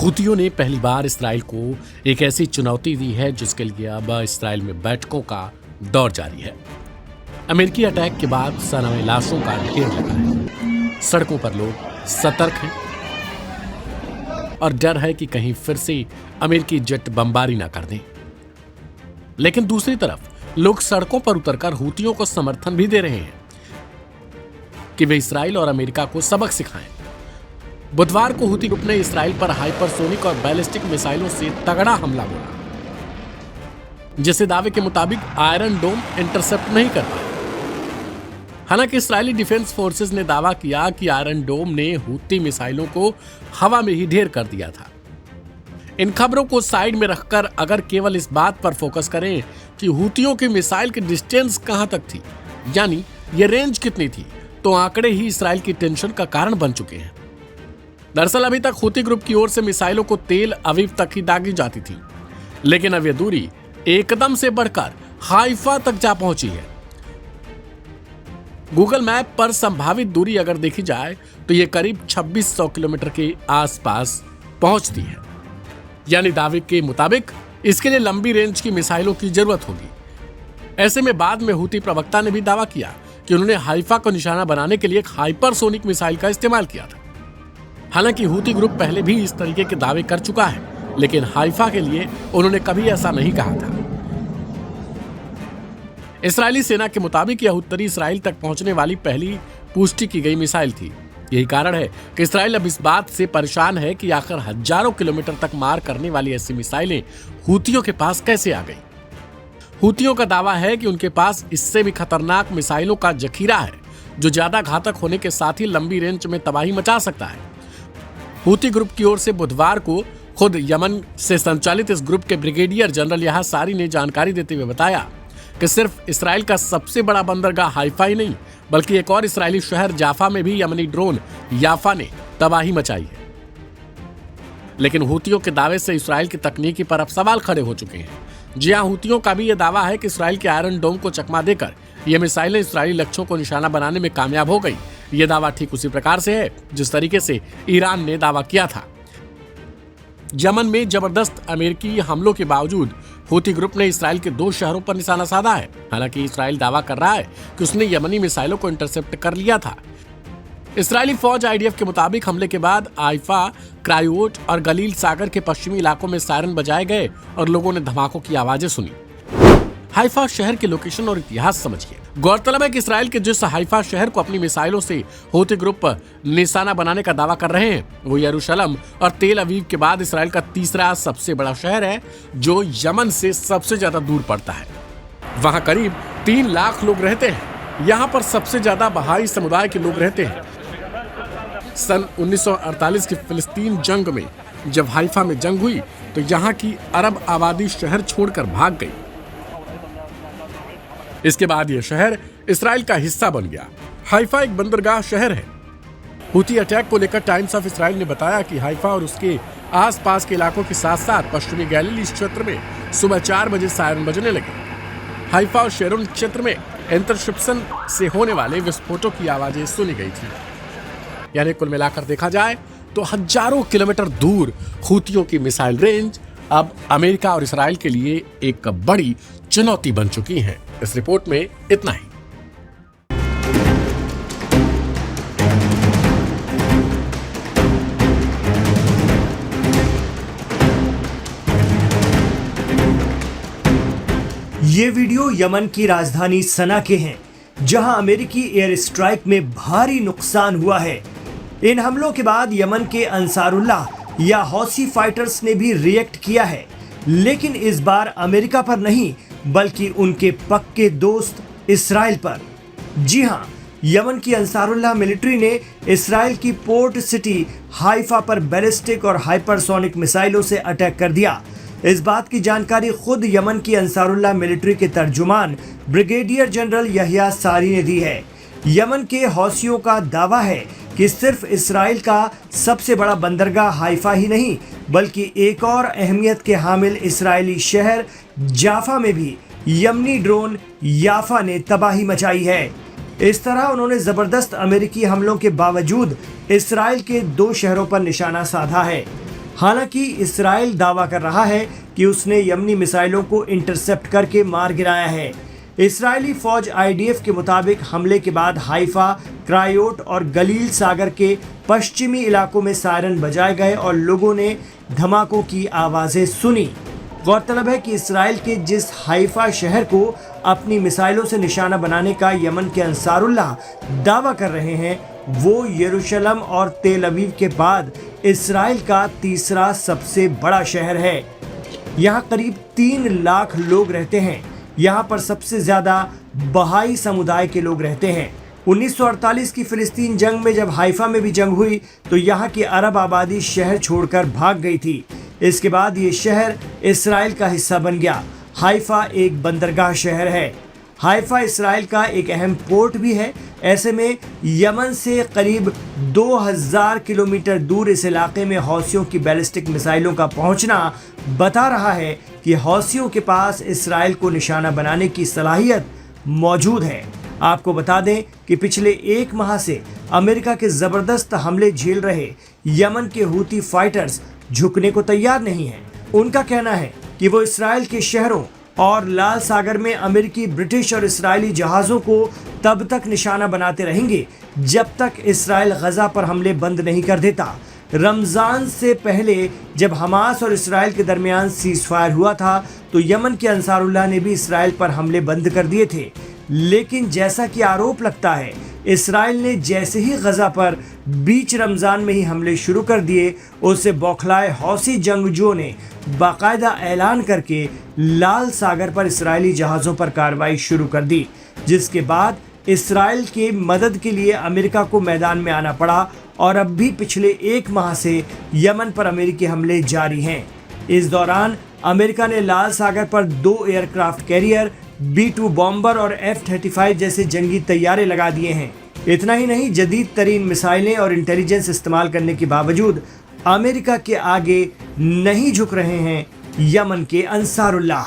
हुतियों ने पहली बार इसराइल को एक ऐसी चुनौती दी है जिसके लिए अब इसराइल में बैठकों का दौर जारी है। अमेरिकी अटैक के बाद सना में लाशों का ढेर लगा है। सड़कों पर लोग सतर्क हैं और डर है कि कहीं फिर से अमेरिकी जेट बमबारी ना कर दें। लेकिन दूसरी तरफ लोग सड़कों पर उतरकर हुतियों को समर्थन भी दे रहे हैं कि वे इसराइल और अमेरिका को सबक सिखाएं। बुधवार को हुती ग्रुप ने इसराइल पर हाइपरसोनिक और बैलिस्टिक मिसाइलों से तगड़ा हमला बोला, जिसे दावे के मुताबिक आयरन डोम इंटरसेप्ट नहीं कर पाए। हालांकि इस्राएली डिफेंस फोर्सेस ने दावा किया कि आयरन डोम ने हुती मिसाइलों को हवा में ही ढेर कर दिया था। इन खबरों को साइड में रखकर अगर केवल इस बात पर फोकस करें कि हुतियों की मिसाइल की डिस्टेंस कहां तक थी, यानी ये रेंज कितनी थी, तो आंकड़े ही इसराइल की टेंशन का कारण बन चुके हैं। दरअसल अभी तक हुती ग्रुप की ओर से मिसाइलों को तेल अवीव तक ही दागी जाती थी, लेकिन अब यह दूरी एकदम से बढ़कर हाइफा तक जा पहुंची है। गूगल मैप पर संभावित दूरी अगर देखी जाए तो यह करीब 2600 किलोमीटर के आसपास पहुंचती है। यानी दावे के मुताबिक इसके लिए लंबी रेंज की मिसाइलों की जरूरत होगी। ऐसे में बाद में हुती प्रवक्ता ने भी दावा किया कि उन्होंने हाइफा को निशाना बनाने के लिए एक हाइपरसोनिक मिसाइल का इस्तेमाल किया था। हालांकि हुती ग्रुप पहले भी इस तरीके के दावे कर चुका है, लेकिन हाइफा के लिए उन्होंने कभी ऐसा नहीं कहा था। इस्राएली सेना के मुताबिक यह उत्तरी इसराइल तक पहुंचने वाली पहली पुष्टि की गई मिसाइल थी। यही कारण है कि इसराइल अब इस बात से परेशान है कि आखिर हजारों किलोमीटर तक मार करने वाली ऐसी मिसाइलें हुतियों के पास कैसे आ गई। हुतियों का दावा है कि उनके पास इससे भी खतरनाक मिसाइलों का जखीरा है, जो ज्यादा घातक होने के साथ ही लंबी रेंज में तबाही मचा सकता है। हुती ग्रुप की ओर से बुधवार को खुद यमन से संचालित इस ग्रुप के ब्रिगेडियर जनरल यहा सारी ने जानकारी देते हुए बताया कि सिर्फ इसराइल का सबसे बड़ा बंदरगाह हाइफा ही नहीं, बल्कि एक और इसराइली शहर जाफा में भी यमनी ड्रोन याफा ने तबाही मचाई है। लेकिन हुतियों के दावे से इसराइल की तकनीकी पर अब सवाल खड़े हो चुके हैं। जी हां, हुतियों का भी यह दावा है कि इसराइल के आयरन डोम को चकमा देकर यह मिसाइलें इसराइली लक्ष्यों को निशाना बनाने में कामयाब हो गई। यह दावा ठीक उसी प्रकार से है जिस तरीके से ईरान ने दावा किया था। यमन में जबरदस्त अमेरिकी हमलों के बावजूद हुती ग्रुप ने इसराइल के 2 शहरों पर निशाना साधा है। हालांकि इसराइल दावा कर रहा है कि उसने यमनी मिसाइलों को इंटरसेप्ट कर लिया था। इसराइली फौज आईडीएफ के मुताबिक हमले के बाद हाइफा, क्रायोट और गलील सागर के पश्चिमी इलाकों में सायरन बजाए गए और लोगों ने धमाकों की आवाजें सुनी। हाइफा शहर के लोकेशन और इतिहास समझिए। गौरतलब है कि इसराइल के जिस हाइफा शहर को अपनी मिसाइलों से हुती ग्रुप निशाना बनाने का दावा कर रहे हैं, वो यरूशलेम और तेल अवीव के बाद इसराइल का तीसरा सबसे बड़ा शहर है, जो यमन से सबसे ज्यादा दूर पड़ता है। वहां करीब 3 लाख लोग रहते हैं। यहाँ पर सबसे ज्यादा बहाई समुदाय के लोग रहते हैं। सन 1948 की फिलिस्तीन जंग में जब हाइफा में जंग हुई तो यहाँ की अरब आबादी शहर छोड़कर भाग गई। इसके बाद यह शहर इसराइल का हिस्सा बन गया। हाइफा एक बंदरगाह शहर है। हुती अटैक को लेकर टाइम्स ऑफ इसराइल ने बताया कि हाइफा और उसके आसपास के इलाकों के साथ साथ पश्चिमी गैलीली क्षेत्र में सुबह 4 बजे सायरन बजने लगे। हाइफा और शेरोन क्षेत्र में इंटरसेप्शन से होने वाले विस्फोटों की आवाजें सुनी गई थी। यानी कुल मिलाकर देखा जाए तो हजारों किलोमीटर दूर हुतियों की मिसाइल रेंज अब अमेरिका और इसराइल के लिए एक बड़ी चुनौती बन चुकी है। इस रिपोर्ट में इतना ही। ये वीडियो यमन की राजधानी सना के हैं, जहां अमेरिकी एयर स्ट्राइक में भारी नुकसान हुआ है। इन हमलों के बाद यमन के अंसारुल्लाह या हौसी फाइटर्स ने भी रिएक्ट किया है, लेकिन इस बार अमेरिका पर नहीं, बल्कि उनके पक्के दोस्त इसराइल पर। जी हां, यमन की अंसारुल्लाह मिलिट्री ने इसराइल की पोर्ट सिटी हाइफा पर बैलिस्टिक और हाइपरसोनिक मिसाइलों से अटैक कर दिया। इस बात की जानकारी खुद यमन की अंसारुल्लाह मिलिट्री के तर्जुमान ब्रिगेडियर जनरल यहया सारी ने दी है। यमन के हौसियों का दावा है कि सिर्फ इसराइल का सबसे बड़ा बंदरगाह हाइफा ही नहीं, बल्कि एक और अहमियत के हामिल इसराइली शहर जाफा में भी यमनी ड्रोन याफा ने तबाही मचाई है। इस तरह उन्होंने जबरदस्त अमेरिकी हमलों के बावजूद इसराइल के 2 शहरों पर निशाना साधा है। हालांकि इसराइल दावा कर रहा है कि उसने यमनी मिसाइलों को इंटरसेप्ट करके मार गिराया है। इस्राएली फौज IDF के मुताबिक हमले के बाद हाइफा, क्रायोट और गलील सागर के पश्चिमी इलाकों में सायरन बजाए गए और लोगों ने धमाकों की आवाजें सुनी। गौरतलब है कि इसराइल के जिस हाइफा शहर को अपनी मिसाइलों से निशाना बनाने का यमन के अंसारुल्लाह दावा कर रहे हैं, वो यरूशलेम और तेल अवीव के बाद इसराइल का तीसरा सबसे बड़ा शहर है। यहाँ करीब 3 लाख लोग रहते हैं। यहाँ पर सबसे ज्यादा बहाई समुदाय के लोग रहते हैं। 1948 की फिलिस्तीन जंग में जब हाइफा में भी जंग हुई तो यहाँ की अरब आबादी शहर छोड़कर भाग गई थी। इसके बाद ये शहर इसराइल का हिस्सा बन गया। हाइफा एक बंदरगाह शहर है। हाइफा इसराइल का एक अहम पोर्ट भी है। ऐसे में यमन से करीब 2000 किलोमीटर दूर इस इलाके में हौसियों की बैलिस्टिक मिसाइलों का पहुंचना बता रहा है कि हौसियों के पास इसराइल को निशाना बनाने की सलाहियत मौजूद है। आपको बता दें कि पिछले 1 माह से अमेरिका के जबरदस्त हमले झेल रहे यमन के हूती फाइटर्स झुकने को तैयार नहीं हैं। उनका कहना है कि वो इसराइल के शहरों और लाल सागर में अमेरिकी, ब्रिटिश और इस्राएली जहाज़ों को तब तक निशाना बनाते रहेंगे जब तक इसराइल गजा पर हमले बंद नहीं कर देता। रमज़ान से पहले जब हमास और इसराइल के दरमियान सीज़ फायर हुआ था तो यमन के अंसारुल्लाह ने भी इसराइल पर हमले बंद कर दिए थे। लेकिन जैसा कि आरोप लगता है, इसराइल ने जैसे ही गजा पर बीच रमज़ान में ही हमले शुरू कर दिए, उससे बौखलाए हौसी जंगजुओं ने बाकायदा ऐलान करके लाल सागर पर इसराइली जहाज़ों पर कार्रवाई शुरू कर दी, जिसके बाद इसराइल की मदद के लिए अमेरिका को मैदान में आना पड़ा और अब भी पिछले 1 माह से यमन पर अमेरिकी हमले जारी हैं। इस दौरान अमेरिका ने लाल सागर पर 2 एयरक्राफ्ट कैरियर, B-2 बॉम्बर और F-35 जैसे जंगी तैयारे लगा दिए हैं। इतना ही नहीं, जदीद तरीन मिसाइलें और इंटेलिजेंस इस्तेमाल करने के बावजूद अमेरिका के आगे नहीं झुक रहे हैं यमन के अंसारुल्लाह।